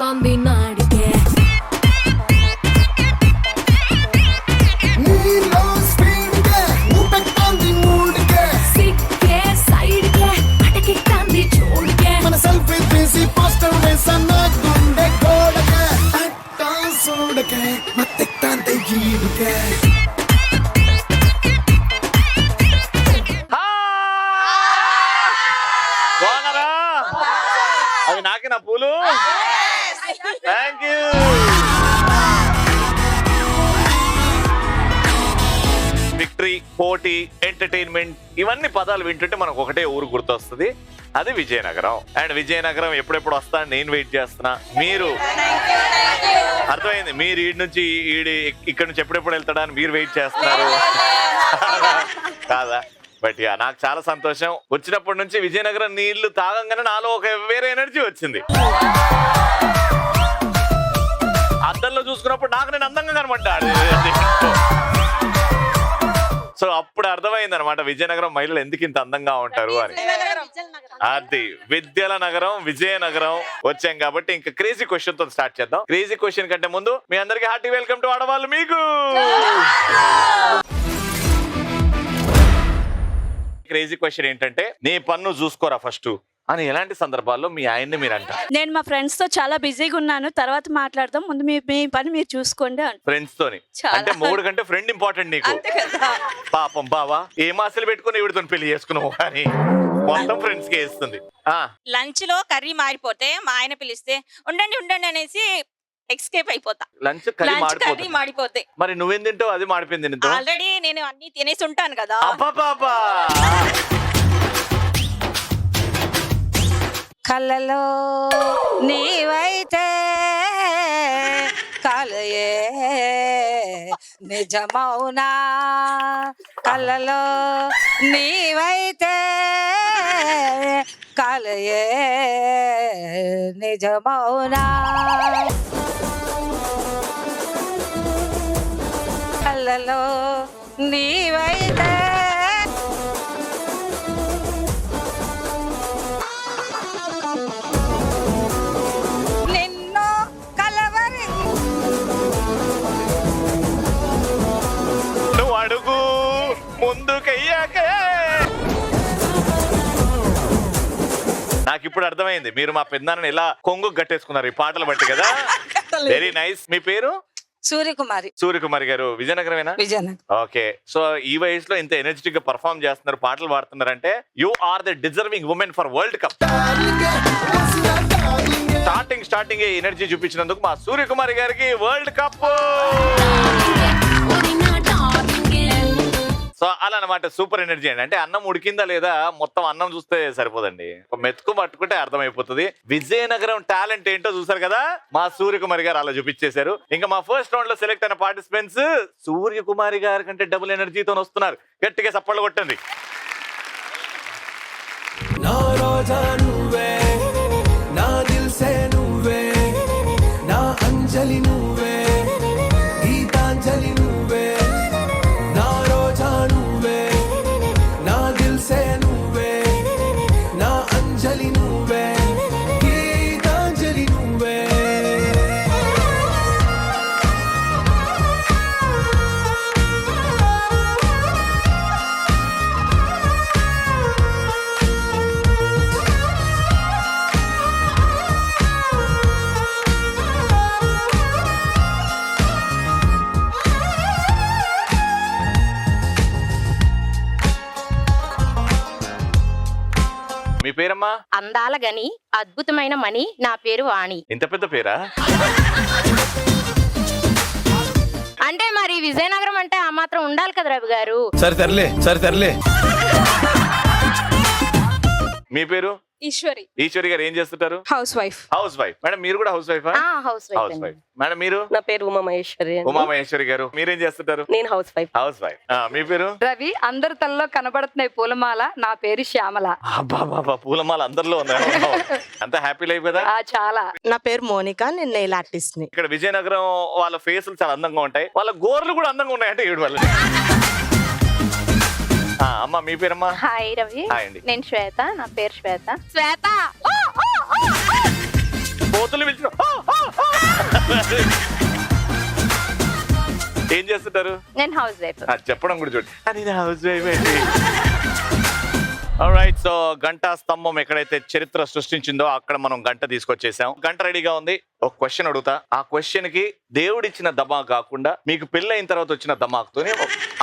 మొత్తెక్కుతోంది నాడికే సిక్కే సైడ్కే అటకెక్తాంది చూడ్కే మన సెల్ఫీ తీసి పోస్టర్ వేసన్న గుండె గోడకే అట్టా సూడకే మొత్తెక్కుతోంది ఈడుకే అవి నాకే నా పూలు థ్యాంక్ యూ. విక్టరీ, పోటీ, ఎంటర్టైన్మెంట్ ఇవన్నీ పదాలు వింటుంటే మనకు ఒకటే ఊరు గుర్తొస్తుంది, అది విజయనగరం. అండ్ విజయనగరం ఎప్పుడెప్పుడు వస్తా నేను వెయిట్ చేస్తున్నా. మీరు అర్థమైంది, మీరు ఈడి నుంచి ఇక్కడ నుంచి ఎప్పుడెప్పుడు వెళ్తాడా అని మీరు వెయిట్ చేస్తున్నారు కాదా? బట్ యా, నాకు చాలా సంతోషం. వచ్చినప్పటి నుంచి విజయనగరం నీళ్లు తాగంగానే నాలో ఒక వేరే ఎనర్జీ వచ్చింది. అద్దంలో చూసుకున్నప్పుడు నాకు నేను అందంగా కనబడ్డాడు. సో అప్పుడు అర్థమైంది అనమాట విజయనగరం మహిళలు ఎందుకు ఇంత అందంగా ఉంటారు అని. అది విద్యల నగరం విజయనగరం వచ్చాం కాబట్టి ఇంకా క్రేజీ క్వశ్చన్ తో స్టార్ట్ చేద్దాం. క్రేజీ క్వశ్చన్ కంటే ముందు మీ అందరికి హార్టీ వెల్కమ్ టు ఆడవాళ్ళు మీకు. క్రేజీ క్వశ్చన్ ఏంటంటే, నీ పన్ను చూసుకోరా ఫస్ట్ అని ఎలాంటి సందర్భాల్లో మీ ఆయన్ని మీరు అంటారు? నేను మా ఫ్రెండ్స్ తో చాలా బిజీగా ఉన్నాను, తర్వాత మాట్లాడదాం, ముందు మీ పని మీరు చూసుకోండి. ఫ్రెండ్స్ తోని అంటే మూడు కంటే ఫ్రెండ్ ఇంపార్టెంట్ నీకు. పాపం బావా ఏం ఆశలు పెట్టుకుని ఈవిడతో పెళ్లి చేసుకున్నావు అని మొత్తం ఫ్రెండ్స్ కి వేస్తుంది. లంచ్ లో కర్రీ మారిపోతే మా ఆయన పిలిస్తే ఉండండి ఉండండి అనేసి ఎక్స్కేప్ అయిపోతా. లంచ్ కర్రీ మాడిపోతే మరి నువ్వేం తింటావు? అది మాడిపోయింది. ఆల్రెడీ నేను అన్ని తినేసి ఉంటాను కదా. కళ్ళలో నీవైతే కలయే నిజమౌనా, కళ్ళలో నీవైతే కలయే నిజమౌనా, కళ్ళలో నీవైతే నిన్ను కలవరి. నువ్వు అడుగు ముందుకయ్యాకే. నాకు ఇప్పుడు అర్థమైంది మీరు మా పెద్దనాన్నని ఎలా కొంగు కట్టేసుకున్నారు ఈ పాటలు బట్టి కదా. Very nice. మీ పేరు? సూర్యకుమారి. సూర్యకుమారి గారు విజయనగరమేనా? విజయనగరం. ఓకే. సో ఈ వయసులో ఇంత ఎనర్జెటిక్ గా పర్ఫార్మ్ చేస్తున్నారు, పాటలు పాడుతున్నారంటే you are the deserving women for world cup. Starting energy చూపించినందుకు మా సూర్యకుమారి గారికి వరల్డ్ కప్. సో అలా అనమాట, సూపర్ ఎనర్జీ అండి. అంటే అన్నం ఉడికిందా లేదా మొత్తం అన్నం చూస్తే సరిపోదండి, మెతుకు పట్టుకుంటే అర్థమైపోతుంది. విజయనగరం టాలెంట్ ఏంటో చూసారు కదా, మా సూర్యకుమారి గారు అలా చూపించేశారు. ఇంకా మా ఫస్ట్ రౌండ్ లో సెలెక్ట్ అయిన పార్టిసిపెంట్స్ సూర్యకుమారి గారి కంటే డబుల్ ఎనర్జీతో వస్తున్నారు. గట్టిగా సప్పట్లు కొట్టండి. నా రోజా నువ్వే, నా దిల్సే నువ్వే, నా అంజలి నువ్వే, గీతాంజలి నువ్వే, నా రోజా నువ్వే, నా దిల్సే నువ్వే, నా అంజలి నువ్వే, గీతాంజలి నువ్వే. మీ పేరమ్మా? అందాల గని అద్భుతమైన మణి, నా పేరు వాణి. ఇంత పెద్ద పేరా? అంటే మరి విజయనగరం అంటే ఆ మాత్రం ఉండాలి కదా రవి గారు. సరే తరలే. మీ పేరు? ఈశ్వరి. ఈశ్వరి గారు ఏం చేస్తుంటారు? House wife. మేడం మీరు కూడా house wife? House wife. Madam మీరు? నా పేరు ఉమామహేశ్వరి. ఉమామహేశ్వరి గారు మీరేం చేస్తుంటారు? నేను హౌస్ వైఫ్. మీ పేరు? రవి. అందరి తలలో కనబడుతున్నాయి పూలమాల, నా పేరు శ్యామల. అబ్బా పూలమాల అందరిలో ఉంది. అంత హ్యాపీ లైఫ్ కదా. చాలా. నా పేరు మోనికా, నేను నెయిల్ ఆర్టిస్ట్ ని. ఇక్కడ విజయనగరం వాళ్ళ ఫేసులు చాలా అందంగా ఉంటాయి, వాళ్ళ గోర్లు కూడా అందంగా ఉన్నాయంటే ఏడు వల్ల. అమ్మా మీ పేరమ్మా? హాయ్ రవి. హాయ్ అండి. నేను శ్వేత, నా పేరు శ్వేత. కోతులు పిలిచిన ఏం చేస్తుంటారు? నేను హౌస్ వైఫ్. అది చెప్పడం కూడా చూడండి, అది నా హౌస్ వైఫ్ అండి. రైట్, సో గంట స్తంభం ఎక్కడైతే చరిత్ర సృష్టించిందో అక్కడ మనం గంట తీసుకొచ్చేసాం. గంట రెడీగా ఉంది. ఒక క్వశ్చన్ అడుగుతా, ఆ క్వశ్చన్ కి దేవుడిచ్చిన దమా కాకుండా మీకు పెళ్లి అయిన తర్వాత వచ్చిన దమాక్తోనే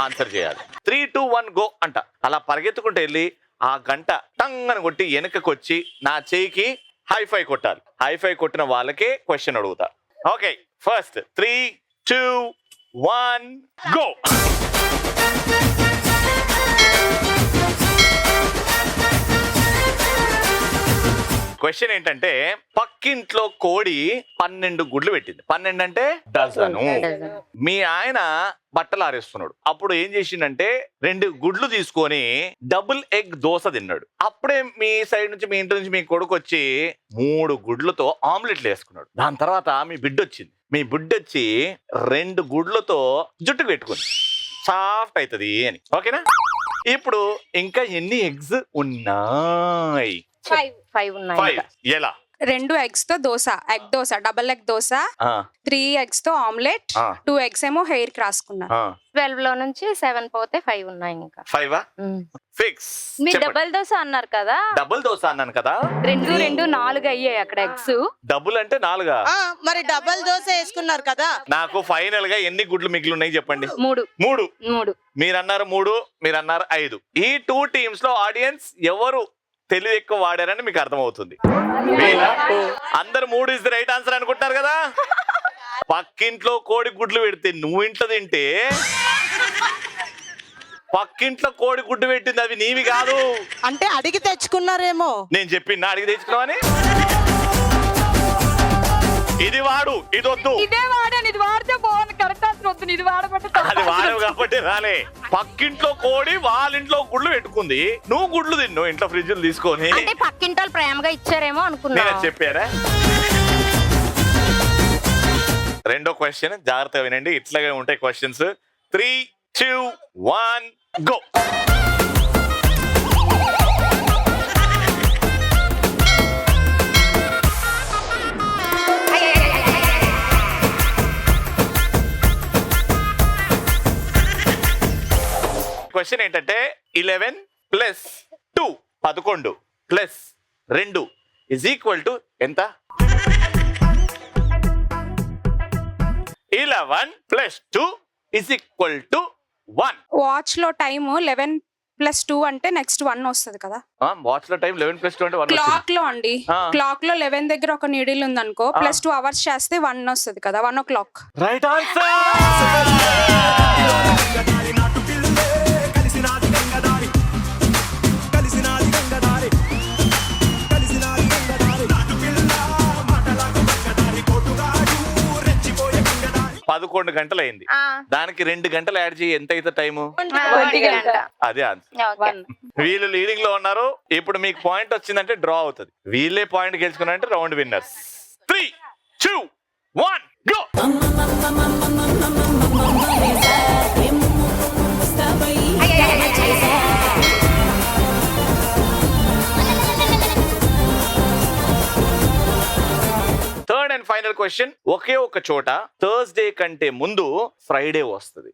ఆన్సర్ చేయాలి. 3, 2, 1 గో అంట. అలా పరిగెత్తుకుంటూ వెళ్ళి ఆ గంట టంగ్ అని కొట్టి వెనకకి వచ్చి నా చేయికి హైఫై కొట్టాలి. హైఫై కొట్టిన వాళ్ళకే క్వశ్చన్ అడుగుతా. Okay, first 3, 2, 1 go. క్వశ్చన్ ఏంటంటే, పక్కింట్లో కోడి 12 గుడ్లు పెట్టింది. 12 అంటే డజను. మీ ఆయన బట్టలు ఆరేస్తున్నాడు. అప్పుడు ఏం చేసిండంటే 2 గుడ్లు తీసుకొని డబుల్ ఎగ్ దోశ తిన్నాడు. అప్పుడే మీ సైడ్ నుంచి, మీ ఇంటి నుంచి మీ కొడుకు వచ్చి 3 గుడ్లతో ఆమ్లెట్లు వేసుకున్నాడు. దాని తర్వాత మీ బిడ్డ వచ్చింది. మీ బిడ్డ వచ్చి 2 గుడ్లతో జుట్టుకు పెట్టుకుంది, సాఫ్ట్ అవుతుంది అని. ఓకేనా? ఇప్పుడు ఇంకా ఎన్ని ఎగ్స్ ఉన్నాయి? 5 ఉన్నాయి. 5. ఎలా? 2 eggs తో dosa, egg dosa, double egg dosa, 3 eggs తో ఆమ్లెట్, 2 eggs ఏమో హెయిర్ కి రాసుకున్నా. 12 లో నుంచి 7 పోతే 5 ఉన్నాయి ఇంకా. 5 ఫిక్స్. మీరు డబల్ దోశ అన్నారు కదా? డబుల్ దోశ అన్నాను కదా. 2, 4 అయ్యాయి అక్కడ ఎగ్స్. డబుల్ అంటే 4. మరి డబల్ దోశ వేసుకున్నారు కదా. నాకు ఫైనల్ గా ఎన్ని గుడ్లు మిగిలి ఉన్నాయి చెప్పండి. 3. మీరన్నారు 3, మీరన్నారు 5. ఈ 2 టీమ్స్ లో ఆడియన్స్ ఎవరు తెలివి ఎక్కువ వాడారని మీకు అర్థమవుతుంది. అందరు 3 ఇస్ ది రైట్ ఆన్సర్ అనుకుంటారు కదా. పక్కింట్లో కోడి గుడ్లు పెడితే నువ్వు ఇంట్లో తింటే, పక్కింట్లో కోడి గుడ్డు పెట్టింది అవి నీవి కాదు. అంటే అడిగి తెచ్చుకున్నారేమో. నేను చెప్పిన అడిగి తెచ్చుకున్నావని. ఇది వాడు, ఇది వద్దు. ఇదే వాడాను, ఇది వాడితే బాగుంది. కరెక్ట్ ఆన్సర్ వద్దు, ఇది వాడబట్టి. అది వాడవు కాబట్టి రాలే. పక్కింట్లో కోడి వాళ్ళ ఇంట్లో గుడ్లు పెట్టుకుంది, నువ్వు గుడ్లు తిన్ను ఇంట్లో ఫ్రిడ్జ్ తీసుకొని. అంటే పక్కింటోళ్ళు ప్రేమగా ఇచ్చారేమో అనుకున్నా. చెప్పారా? రెండో క్వశ్చన్ జాగ్రత్తగా వినండి, ఇట్లాగే ఉంటాయి క్వశ్చన్స్. 3, 2, 1 గో. క్వశ్చన్ ఏంటంటే 11 + 2 11 + 2 ఇజ్ ఈక్వల్ టు ఎంత? 11 + 2 ఇజ్ ఈక్వల్ టు 1. వాచ్ లో టైమ్ 11 + 2 అంటే నెక్స్ట్ 1 వస్తుంది కదా. వాచ్ లో టైం 11 + 2 అంటే 1. క్లాక్ లో అండి, క్లాక్ లో 11 దగ్గర ఒక నీడిల్ ఉంది అనుకో, +2 అవర్స్ చేస్తే 1 వస్తుంది కదా. 1 o'clock. Right answer. పదకొండు గంటలు అయింది. దానికి 2 గంటలు యాడ్ చేయి, ఎంత అయితే టైము? 1 గంట. అదే ఆన్సర్. వీళ్ళు లీడింగ్ లో ఉన్నారు. ఇప్పుడు మీకు పాయింట్ వచ్చిందంటే డ్రా అవుతుంది. వీళ్ళే పాయింట్ గెలుచుకున్నారంటే round winners. 3, 2, 1 go. Third and final question. ఒకే ఒక చోట థర్స్డే కంటే ముందు ఫ్రైడే వస్తుంది.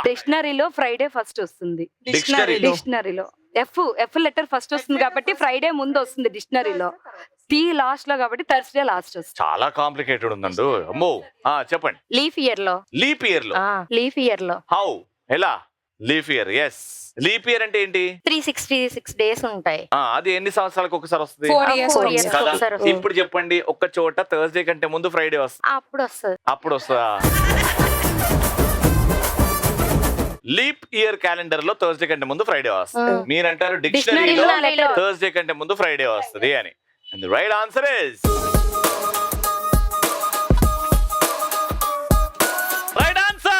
డిక్షనరీలో ఫ్రైడే ఫస్ట్ వస్తుంది. డిక్షనరీలో ఎఫ్ లెటర్ ఫస్ట్ వస్తుంది కాబట్టి ఫ్రైడే ముందు వస్తుంది. డిక్షనరీలో టీ లాస్ట్ లో కాబట్టి థర్స్డే లాస్ట్ వస్తుంది. చాలా కాంప్లికేటెడ్ ఉందండి. అమ్మో, చెప్పండి. లీఫ్ ఇయర్ లో. లీఫ్ ఇయర్ లో హౌ? ఎలా? Leaf year. Yes, leap year అంటే ఏంటి? 366 డేస్ ఉంటాయి. అది ఎన్ని సంవత్సరాలకు ఒకసారి వస్తుంది? 4 years కదా. ఒకసారి. ఇప్పుడు చెప్పండి, ఒక్క చోట థర్స్డే కంటే ముందు ఫ్రైడే వస్తుంది. అప్పుడు వస్తుందా? లీప్ ఇయర్ క్యాలెండర్ లో థర్స్డే కంటే ముందు ఫ్రైడే వస్తుంది. మీరంటారు డిక్షనరీలో థర్స్డే కంటే ముందు ఫ్రైడే వస్తుంది అని. And the right answer is right answer.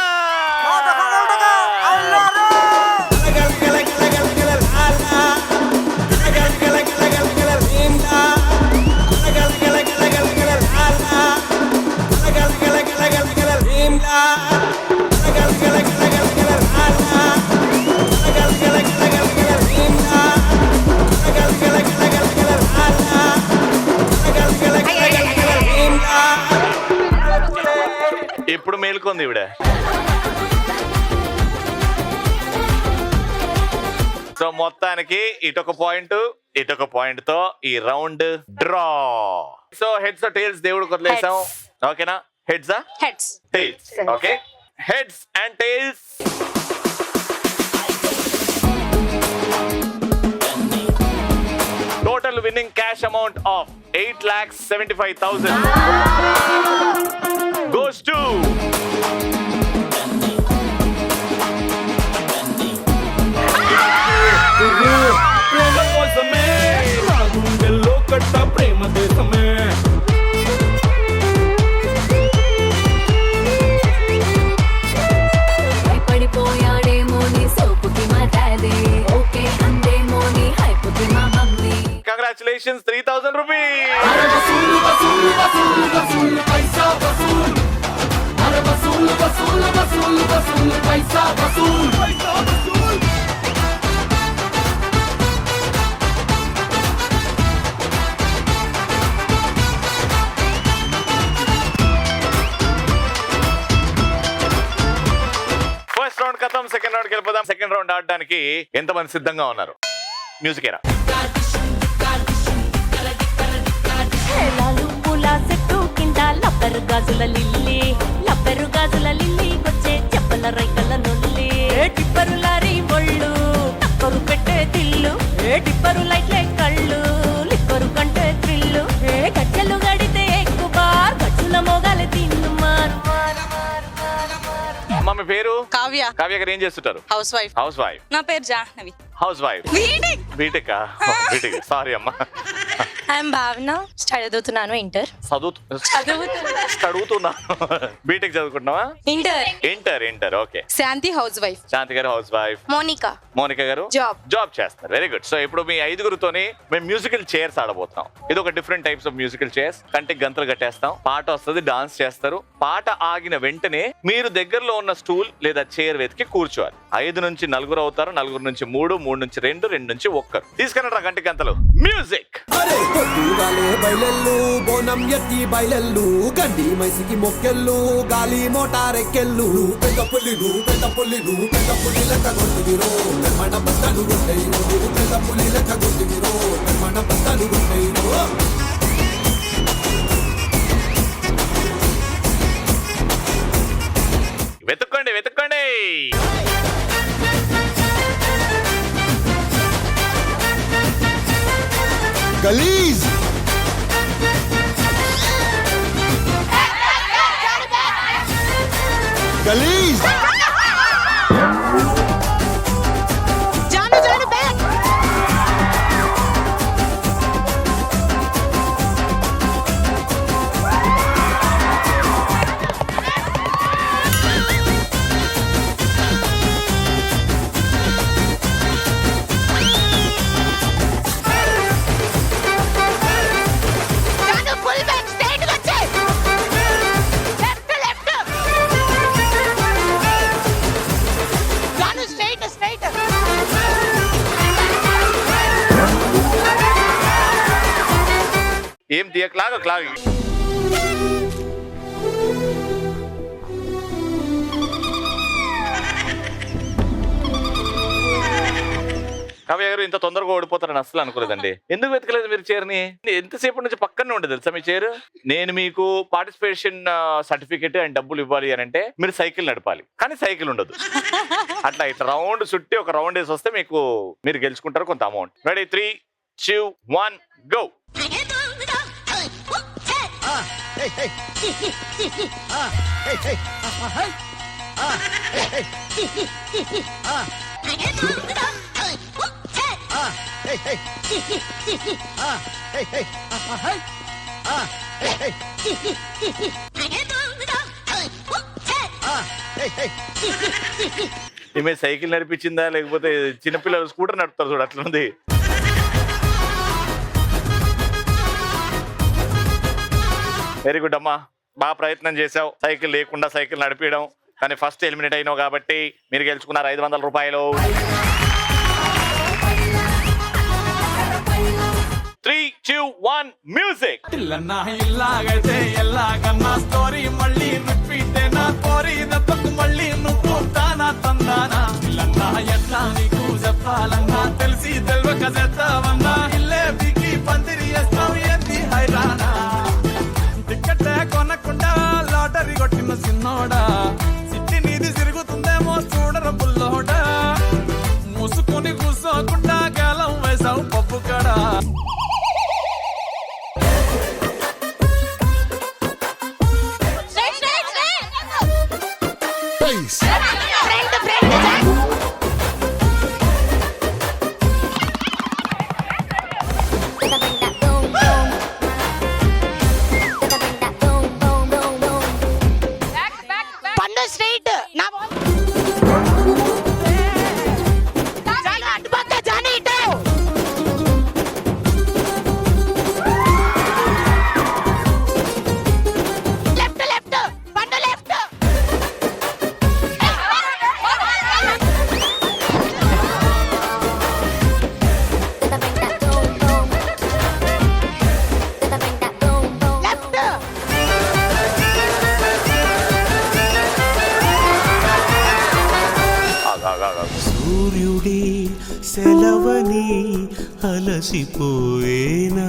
గల మెలుకుంది ఇవిడ. సో మొత్తానికి ఇటొక పాయింట్ ఇటొక పాయింట్ తో ఈ round draw. So heads tiles దేవుడికి వదిలేసాం. ఓకేనా? Heads heads. Tiles. Okay, heads and tiles. Total winning cash amount of 8,75,000 goes to ప్రేమ కోసమే నా గుండెల్లో కట్ట ప్రేమ దేశమే. పడిపోయాడేమో నీ సోపుకి మా డాడీ, ఓకే అందేమో నీ హైపుకి మా మమ్మీ. congratulations, 3,000 rupees. అరే వసూలు వసూలు వసూలు వసూలు పైసా వసూలు. అరే వసూలు వసూలు వసూలు వసూలు పైసా వసూలు. పైసా వసూలు. ఫస్ట్ రౌండ్ కథం, సెకండ్ రౌండ్కి వెళ్ళిపోదాం. సెకండ్ రౌండ్ ఆడడానికి ఎంతమంది సిద్ధంగా ఉన్నారు? మ్యూజిక్ ఏరా. లాలు పూల చెట్టు కింద లబ్బరు గాజుల లిల్లీ, లబ్బరు గాజుల లిల్లీ వచ్చే చెప్పల రైకల నొల్లి. ఏ టిప్పరు లారీ ఒళ్ళు టక్కరు పెట్టే తిల్లు, ఏ టిప్పరు లైట్లే కళ్ళు లిక్కరు కంటే థ్రిల్లు. ఏ గజ్జలు గడితే ఎక్కువ బార్ గజ్జుల మొగలు తిన్ను మారు మారు మారు మారు మారు. అమ్మ మీ పేరు? కావ్య. కావ్య గారు ఏం చేస్తుంటారు? Housewife. Housewife. నా పేరు Jahnavi. Housewife. BTech. BTech. Sorry అమ్మా. ఐఎమ్ భావన, చదువుతున్నాను ఇంటర్. చదువుతున్నా. బీటెక్ చదువుకుంటున్నావా? Inter. Inter. Inter. Okay. Shanti housewife. Shanti గారు హౌస్ వైఫ్. మోనికా మోనికా గారు జాబ్ చేస్తారు. Very good. సో ఇప్పుడు మీ ఐదుగురితోని మేము మ్యూజికల్ చైర్స్ ఆడబోతున్నాం. ఇది ఒక different types of musical chairs. కంటికి గంతలు కట్టేస్తాం, పాట వస్తుంది, డాన్స్ చేస్తారు. పాట ఆగిన వెంటనే మీరు దగ్గరలో ఉన్న స్టూల్ లేదా చైర్ వెతికి కూర్చోవాలి. 5 నుంచి 4 అవుతారు, 4 నుంచి 3, 3 నుంచి 2, 2 నుంచి 1. తీసుకురండి కంటి గంతలు. మ్యూజిక్. అరే పొద్దుగాలే బయలెల్లు బోనం ఎత్తి బయలెల్లు గడ్డి మైసికి మొక్కెళ్ళు గాలి మోటారెక్కెళ్ళు. పెద్ద పుల్లి పెద్ద పుల్లి పెద్ద పుల్లి లెక్క కొట్టుగిరో మన బస్తాలు కొట్టేయో. పెద్ద పుల్లి లెక్క కొట్టుగిరో మన బస్తాలు కొట్టేయో. వెతుక్కోండి వెతుక్కోండి. గలీజ్. గలీజ్. Jaanu Jaanu back. Jaanu full back straight వచ్చే. Left left. Jaanu straight straight. ఏం తీయక్లాగా క్లాగ్. కావ్య గారు ఇంత తొందరగా ఓడిపోతారని అసలు అనుకోలేదండి. ఎందుకు వెతకలేదు మీరు చైర్ని? ఎంతసేపు నుంచి పక్కనే ఉండదు తెలుసా మీ చైర్. నేను మీకు పార్టిసిపేషన్ సర్టిఫికేట్ అండ్ డబ్బులు ఇవ్వాలి అని అంటే మీరు సైకిల్ నడపాలి, కానీ సైకిల్ ఉండదు. అట్లా ఇట్లా రౌండ్ చుట్టి ఒక రౌండ్ వేసి వస్తే మీకు మీరు గెలుచుకుంటారు కొంత అమౌంట్. రెడీ? 3, 2, 1 గో. ఈమె సైకిల్ నడిపించిందా లేకపోతే చిన్నపిల్లలు స్కూటర్ నడుపుతారు చూడు అట్లుంది. వెరీ గుడ్ అమ్మా, బాగా ప్రయత్నం చేసావు సైకిల్ లేకుండా సైకిల్ నడిపించడం. కానీ ఫస్ట్ ఎలిమినేట్ అయినావు కాబట్టి మీరు గెలుచుకున్నారు 500 రూపాయలు. 3, 2, 1 మ్యూజిక్. ఇల్లన్నా ఇల్లాగైతే ఎల్లాగన్నా స్టోరీ మళ్ళీ రిపీట్ నా కోరి దెబ్బకు మళ్ళీ నువ్వు తానా తందానా ఇల్లన్నా ఎట్లా నీకు చెప్పాలన్నా తెలిసి తెల్వక చేస్తావన్నా ఇల్లే బిగి పందిరి వేస్తావు ఏంది హైరానా టికెట్టే కొనకుండా లాటరీ కొట్టిన సిన్నోడా సిట్టి నీది తిరుగుతుందేమో చూడర బుల్లోడా మూసుకొని కూసోకుండా గాలం వేసావు పప్పు కడా పండు స్ట్రైట్ నా జాను అటుపక్క జాను ఇటు లెఫ్ట్ లెఫ్ట్ పండు లెఫ్ట్ సూర్యుడి సెలవని అలసిపోయేనా.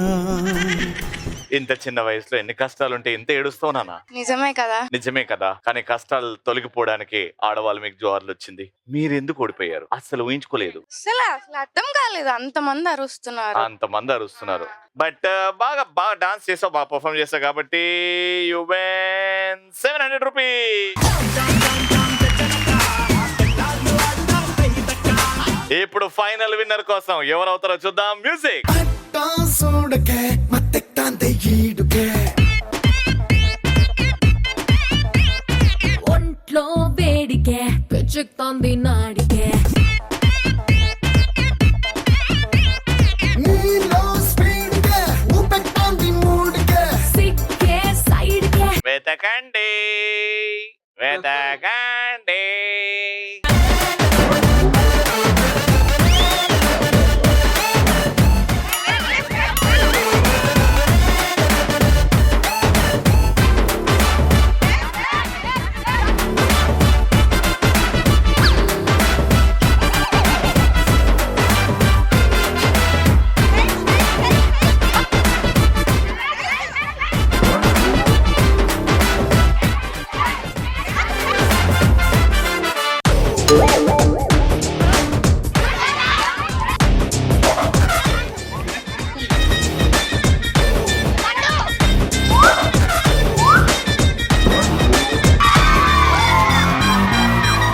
ఇంత చిన్న వయసులో ఎన్ని కష్టాలు ఉంటే ఇంత ఏడుస్తావు నాన్న. నిజమే కదా. నిజమే కదా, కానీ కష్టాలు తొలగిపోవడానికి ఆడవాళ్ళు మీకు జోహార్లు వచ్చింది. మీరు ఎందుకు ఓడిపోయారు అసలు ఊహించుకోలేదు. అసలు అర్థం కాలేదు, అంతమంది అరుస్తున్నారు. బట్ బాగా డాన్స్ చేసావు, బాగా పర్ఫార్మ్ చేసావు కాబట్టి యు విన్ 700 రూపీస్. ఇప్పుడు ఫైనల్ విన్నర్ కోసం ఎవరు అవుతారో చూద్దాం. మ్యూజిక్. ఒంట్లో వేడికే పెచ్చుకుతోంది నాడికే సిక్కే సైడ్కే వెతకండి.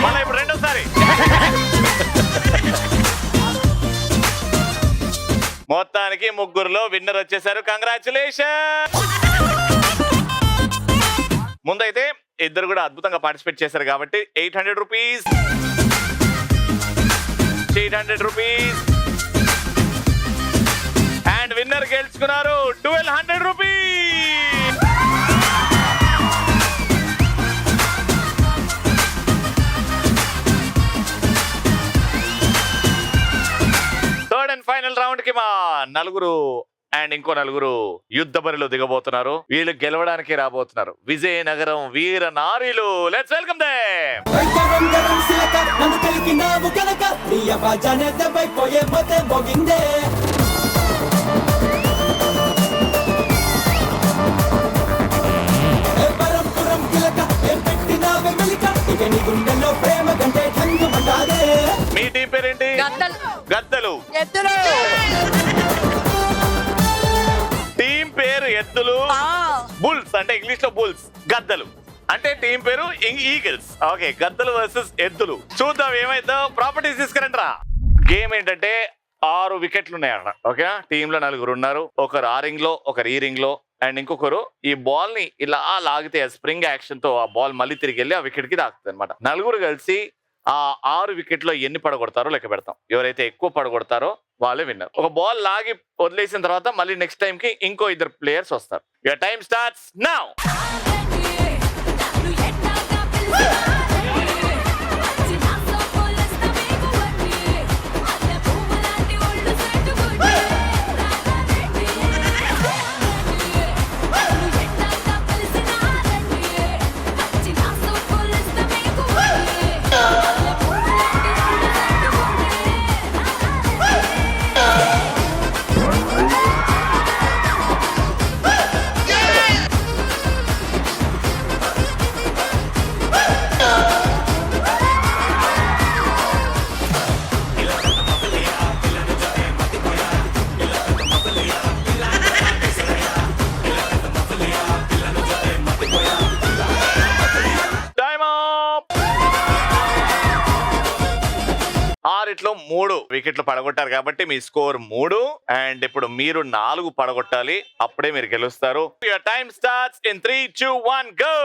మళ్ళీ ఇప్పుడు రెండోసారి. మొత్తానికి ముగ్గురులో విన్నర్ వచ్చేసారు. కంగ్రాచులేషన్. ముందైతే ఇద్దరు కూడా అద్భుతంగా పార్టిసిపేట్ చేశారు కాబట్టి 800 రూపీస్, 800 రూపీస్ అండ్ విన్నర్ గెలుచుకున్నారు 1200 rupees. Third and final round కి మా నలుగురు అండ్ ఇంకో నలుగురు యుద్ధ బరిలో దిగబోతున్నారు. వీళ్ళు గెలవడానికి రాబోతున్నారు. విజయనగరం వీర నారీలు. Let's welcome them. మీ టీం పేరేంటి? గద్దలు. టీం పేరు ఎద్దులు, బుల్స్ అంటే ఇంగ్లీష్ లో బుల్స్, గద్దలు అంటే టీం పేరు ఈగిల్స్. ఓకే, గద్దలు వర్సెస్ ఎద్దులు. చూద్దాం ఏమైందో. ప్రాపర్టీస్ తీసుకురండి రా. గేమ్ ఏంటంటే 6 వికెట్లు ఉన్నాయన్న. ఓకే, టీమ్ లో 4 ఉన్నారు. ఒకరు ఆ రింగ్ లో, ఒకరు ఈ రింగ్ లో అండ్ ఇంకొకరు ఈ బాల్ ని ఇలా లాగితే స్ప్రింగ్ యాక్షన్ తో ఆ బాల్ మళ్ళీ తిరిగి వెళ్ళి ఆ వికెట్ కి తాకుతుంది అనమాట. నలుగురు కలిసి ఆ 6 వికెట్లో ఎన్ని పడగొడతారో లెక్క పెడతాం. ఎవరైతే ఎక్కువ పడగొడతారో వాళ్ళే విన్నర్. ఒక బాల్ లాగి వదిలేసిన తర్వాత మళ్ళీ నెక్స్ట్ టైం కి ఇంకో 2 ప్లేయర్స్ వస్తారు. Your time starts now. లో 3 వికెట్లు పడగొట్టారు కాబట్టి మీ స్కోర్ 3 అండ్ ఇప్పుడు మీరు 4 పడగొట్టాలి, అప్పుడే మీరు గెలుస్తారు. Your time starts in 3, 2, 1 go.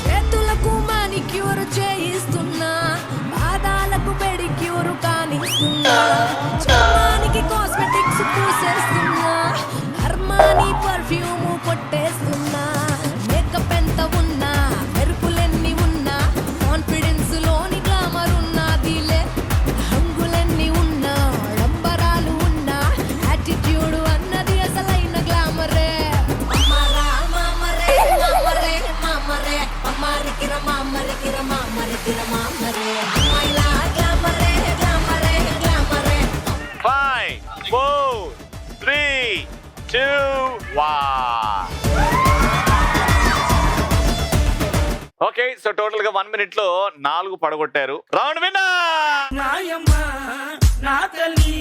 చేతులకు మానిక్యూర్ చేయిస్తున్నా, పాదాలకు పెడిక్యూర్ కానిస్తున్నా, చర్మానికి కాస్మెటిక్స్ పూసేస్తున్నా, అర్మానీ పర్ఫ్యూమ్ కొట్టేస్తున్నా, మేకప్ ఎంత ఉన్నా, మెరుపులెన్ని ఉన్నా, కాన్ఫిడెన్స్ లోని గ్లామర్ ఉన్నదిలే, హంగులెన్ని ఉన్నా, డంబరాలు ఉన్నా, యాటిట్యూడ్ అన్నది అసలైన గ్లామరే. Five, 4, 3, 2, 1. ఓకే, సో టోటల్ గా 1 minute లో 4 పడగొట్టారు. Round winner. నాయమ్మ నా తల్లి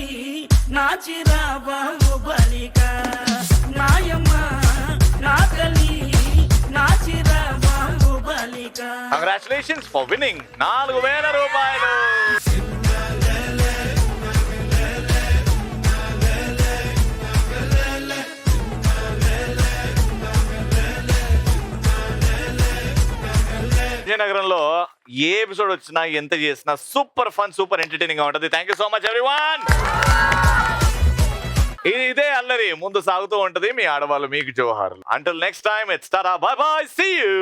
నా చిరాబాబు బలిక, నాయమ్మ నా తల్లి నా చిరాబాబు బలిక. కంగ్రాచులేషన్స్ ఫర్ విన్నింగ్ 4,000 రూపాయలు. విజయనగరంలో ఏ ఎపిసోడ్ వచ్చినా ఎంత చేసినా సూపర్ ఫన్, సూపర్ ఎంటర్టైనింగ్ గా ఉంటుంది. Thank you so much everyone. ఇదే అల్లరి ముందు సాగుతూ ఉంటది. మీ ఆడవాళ్ళు మీకు జోహార్లు. Until next time it's tata, bye bye, see you.